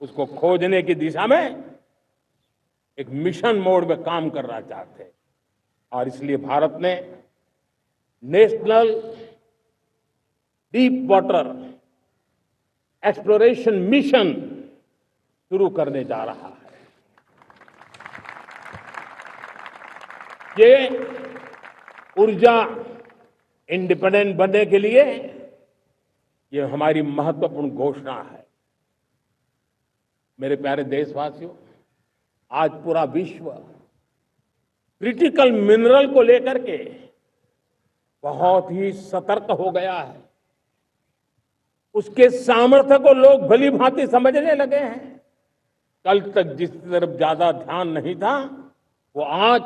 उसको खोजने की दिशा में एक मिशन मोड में काम करना चाहते हैं। और इसलिए भारत ने national deep water exploration mission शुरू करने जा रहा है। ये ऊर्जा इंडिपेंडेंट बनने के लिए ये हमारी महत्वपूर्ण घोषणा है। मेरे प्यारे देशवासियों, आज पूरा विश्व क्रिटिकल मिनरल को लेकर के बहुत ही सतर्क हो गया है। उसके सामर्थ्य को लोग भली भांति समझने लगे हैं। कल तक जिस तरफ ज्यादा ध्यान नहीं था, वो आज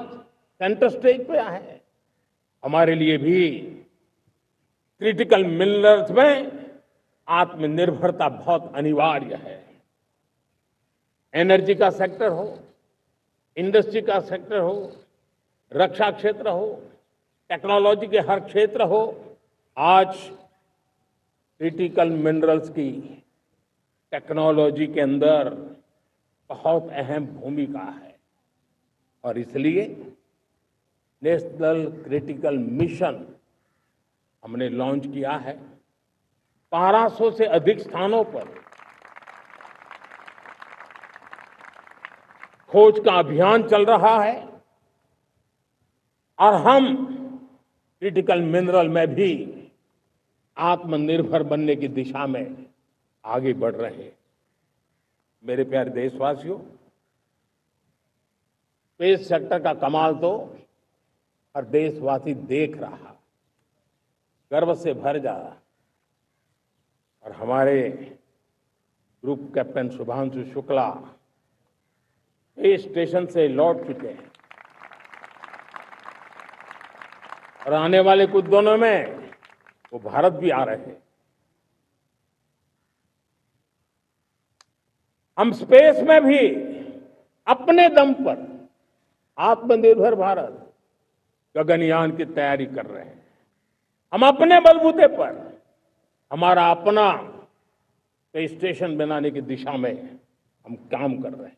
सेंटर स्टेज पे है। हमारे लिए भी क्रिटिकल मिनरल्स में आत्मनिर्भरता बहुत अनिवार्य है। एनर्जी का सेक्टर हो, इंडस्ट्री का सेक्टर हो, रक्षा क्षेत्र हो, टेक्नोलॉजी के हर क्षेत्र हो, आज क्रिटिकल मिनरल्स की टेक्नोलॉजी के अंदर बहुत अहम भूमिका है। और इसलिए नेशनल क्रिटिकल मिशन हमने लॉन्च किया है। 1200 से अधिक स्थानों पर खोज का अभियान चल रहा है और हम क्रिटिकल मिनरल में भी आत्मनिर्भर बनने की दिशा में आगे बढ़ रहे हैं। मेरे प्यारे देशवासियों, स्पेस सेक्टर का कमाल तो हर देशवासी देख रहा, गर्व से भर जा रहा। और हमारे group captain Shubhanshu Shukla space station से लौट चुके हैं और आने वाले कुछ दिनों में वो भारत भी आ रहे हैं। हम स्पेस में भी अपने दम पर आत्मनिर्भर भारत गगनयान की तैयारी कर रहे हैं। हम अपने बलबूते पर हमारा अपना स्पेस स्टेशन बनाने की दिशा में हम काम कर रहे हैं।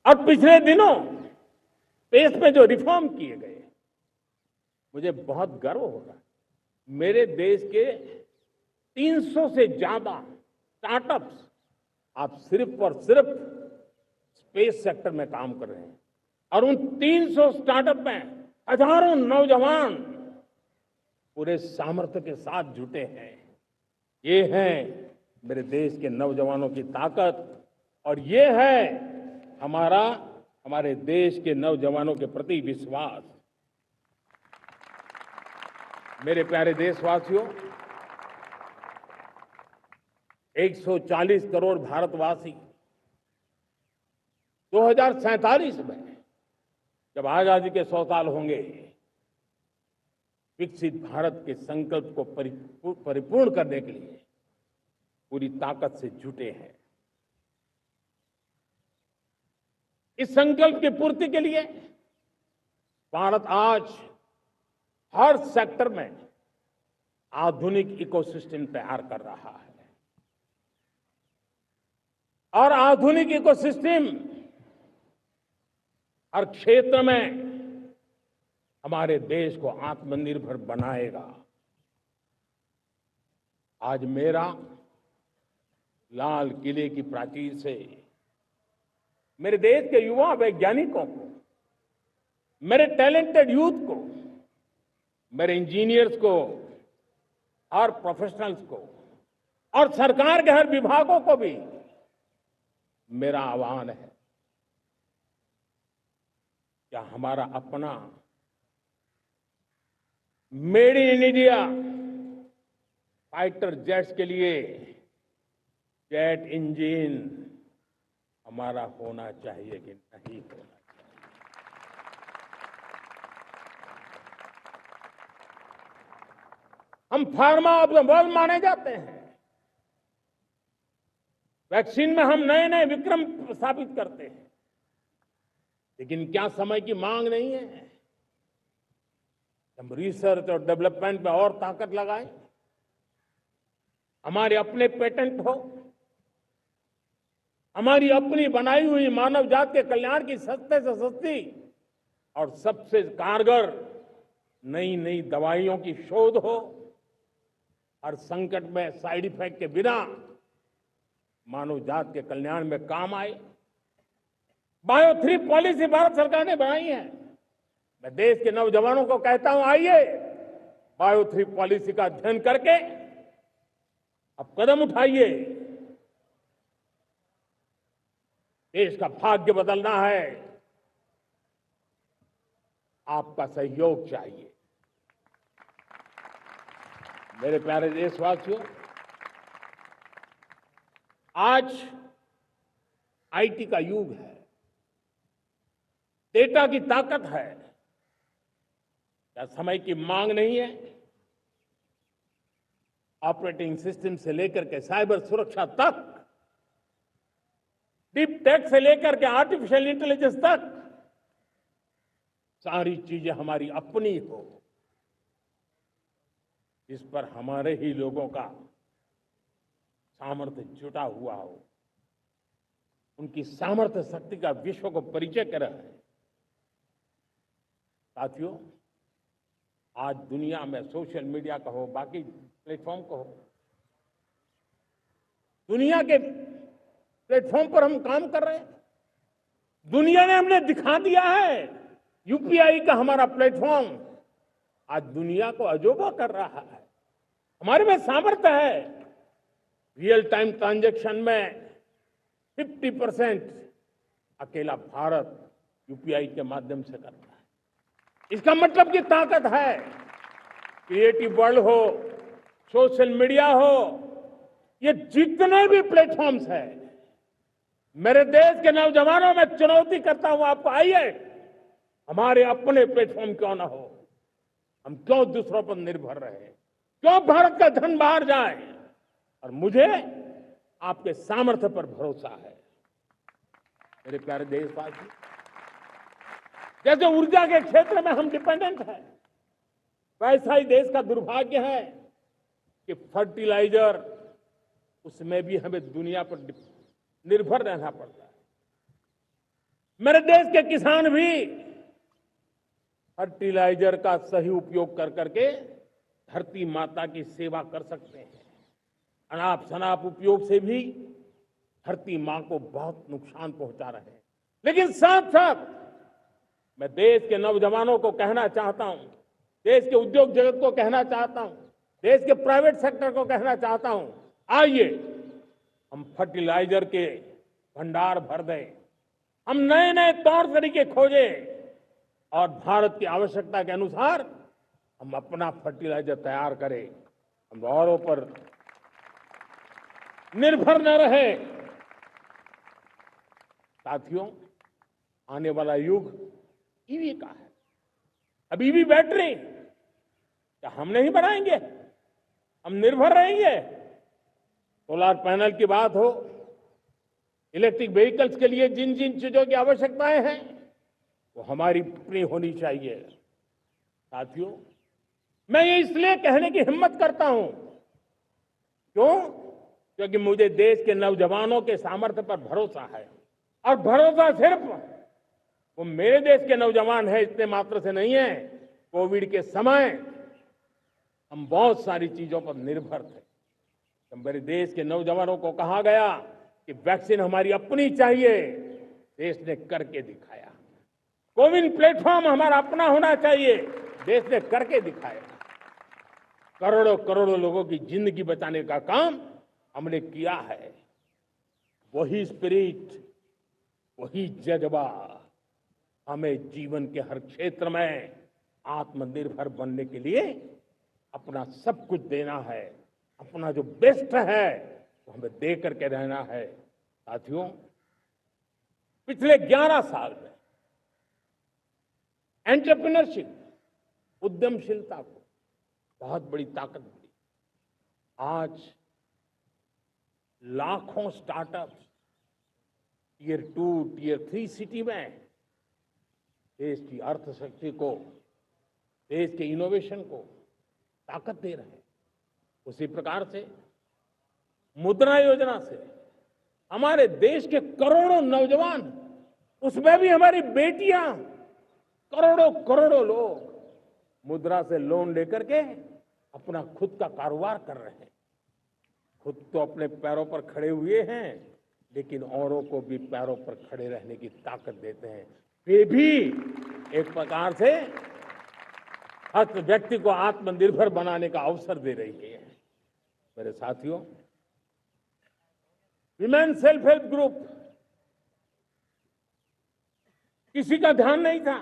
और पिछले दिनों स्पेस में जो रिफॉर्म किए गए, मुझे बहुत गर्व हो रहा है। मेरे देश के 300 से ज्यादा स्टार्टअप्स आप सिर्फ और सिर्फ स्पेस सेक्टर में काम कर रहे हैं। और उन 300 स्टार्टअप में हजारों नौजवान पूरे सामर्थ्य के साथ जुटे हैं। ये है मेरे देश के नौजवानों की ताकत और ये है हमारे देश के नौजवानों के प्रति विश्वास। मेरे प्यारे देशवासियों, 140 करोड़ भारतवासी 2047 में जब आजादी के 100 साल होंगे, विकसित भारत के संकल्प को परिपूर्ण करने के लिए पूरी ताकत से जुटे हैं। इस संकल्प की पूर्ति के लिए भारत आज हर सेक्टर में आधुनिक इकोसिस्टम तैयार कर रहा है। और आधुनिक इकोसिस्टम हर क्षेत्र में हमारे देश को आत्मनिर्भर बनाएगा। आज मेरा लाल किले की प्राचीर से मेरे देश के युवा वैज्ञानिकों को, मेरे टैलेंटेड यूथ को, मेरे इंजीनियर्स को और प्रोफेशनल्स को और सरकार के हर विभागों को भी मेरा आह्वान है, क्या हमारा अपना made in India fighter jets के लिए जेट इंजन हमारा होना चाहिए कि नहीं होना चाहिए? हम फार्मा ऑफ द वर्ल्ड माने जाते हैं। वैक्सीन में हम नए नए विक्रम स्थापित करते हैं, लेकिन क्या समय की मांग नहीं है? हम रिसर्च और डेवलपमेंट में और ताकत लगाएं, हमारे अपने पेटेंट हो, हमारी अपनी बनाई हुई मानव जात के कल्याण की सस्ते से सस्ती और सबसे कारगर नई नई दवाइयों की शोध हो, हर संकट में साइड इफेक्ट के बिना मानव जात के कल्याण में काम आए। बायो 3 पॉलिसी भारत सरकार ने बनाई है। मैं देश के नौजवानों को कहता हूं, आइए बायो 3 पॉलिसी का अध्ययन करके अब कदम उठाइए। देश का भाग्य बदलना है, आपका सहयोग चाहिए। मेरे प्यारे देशवासियों, आज आईटी का युग है, डेटा की ताकत है। क्या समय की मांग नहीं है? ऑपरेटिंग सिस्टम से लेकर के साइबर सुरक्षा तक, डीप टेक से लेकर के आर्टिफिशियल इंटेलिजेंस तक, सारी चीजें हमारी अपनी हो, इस पर हमारे ही लोगों का सामर्थ्य जुटा हुआ हो, उनकी सामर्थ्य शक्ति का विश्व को परिचय करा है। साथियों, आज दुनिया में सोशल मीडिया का हो, बाकी प्लेटफॉर्म को हो, दुनिया के प्लेटफॉर्म पर हम काम कर रहे हैं। दुनिया ने हमने दिखा दिया है, यूपीआई का हमारा प्लेटफॉर्म आज दुनिया को अजोबा कर रहा है। हमारे में सामर्थ्य है। रियल टाइम ट्रांजैक्शन में 50% अकेला भारत यूपीआई के माध्यम से करता है। इसका मतलब की ताकत है। क्रिएटिव वर्ल्ड हो, सोशल मीडिया हो, ये जितने भी प्लेटफॉर्म्स हैं, मेरे देश के नौजवानों में चुनौती करता हूं आपको, आइए हमारे अपने प्लेटफॉर्म क्यों ना हो, हम क्यों दूसरों पर निर्भर रहे, क्यों भारत का धन बाहर जाए। और मुझे आपके सामर्थ्य पर भरोसा है। मेरे प्यारे देशवासी, जैसे ऊर्जा के क्षेत्र में हम डिपेंडेंट हैं, वैसा ही देश का दुर्भाग्य है कि फर्टिलाइजर, उसमें भी हमें दुनिया पर निर्भर रहना पड़ता है। मेरे देश के किसान भी फर्टिलाइजर का सही उपयोग कर करके धरती माता की सेवा कर सकते हैं। अनाप शनाप उपयोग से भी धरती मां को बहुत नुकसान पहुंचा रहे हैं। लेकिन साथ साथ मैं देश के नौजवानों को कहना चाहता हूं, देश के उद्योग जगत को कहना चाहता हूं, देश के प्राइवेट सेक्टर को कहना चाहता हूं, आइए हम फर्टिलाइजर के भंडार भर दें, हम नए नए तौर तरीके खोजें और भारत की आवश्यकता के अनुसार हम अपना फर्टिलाइजर तैयार करें। हम औरों पर निर्भर न रहे। साथियों, आने वाला युग ईवी का है। अब ईवी बैटरी क्या हम नहीं बनाएंगे? हम निर्भर रहेंगे? सोलर पैनल की बात हो, इलेक्ट्रिक व्हीकल्स के लिए जिन जिन चीजों की आवश्यकताएं हैं, वो हमारी अपनी होनी चाहिए। साथियों, मैं ये इसलिए कहने की हिम्मत करता हूं, क्यों? क्योंकि मुझे देश के नौजवानों के सामर्थ्य पर भरोसा है। और भरोसा सिर्फ वो मेरे देश के नौजवान हैं इतने मात्र से नहीं है। कोविड के समय हम बहुत सारी चीजों पर निर्भर थे। तो मेरे देश के नौजवानों को कहा गया कि वैक्सीन हमारी अपनी चाहिए, देश ने करके दिखाया। कोविन प्लेटफॉर्म हमारा अपना होना चाहिए, देश ने करके दिखाया। करोड़ों करोड़ों लोगों की जिंदगी बचाने का काम हमने किया है। वही स्पिरिट, वही जज्बा हमें जीवन के हर क्षेत्र में आत्मनिर्भर बनने के लिए अपना सब कुछ देना है। अपना जो बेस्ट है वो हमें दे करके रहना है। साथियों, पिछले 11 साल में एंटरप्रेन्योरशिप, उद्यमशीलता को बहुत बड़ी ताकत मिली। आज लाखों स्टार्टअप्स टियर 2, टियर 3 सिटी में देश की अर्थशक्ति को, देश के इनोवेशन को ताकत दे रहे हैं। उसी प्रकार से मुद्रा योजना से हमारे देश के करोड़ों नौजवान, उसमें भी हमारी बेटियां, करोड़ों करोड़ों लोग मुद्रा से लोन लेकर के अपना खुद का कारोबार कर रहे हैं। खुद तो अपने पैरों पर खड़े हुए हैं, लेकिन औरों को भी पैरों पर खड़े रहने की ताकत देते हैं। वे भी एक प्रकार से हर व्यक्ति को आत्मनिर्भर बनाने का अवसर दे रही है। मेरे साथियों, विमेन सेल्फ हेल्प ग्रुप किसी का ध्यान नहीं था।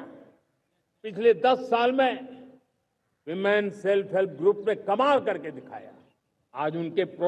पिछले 10 साल में विमेन सेल्फ हेल्प ग्रुप ने कमाल करके दिखाया। आज उनके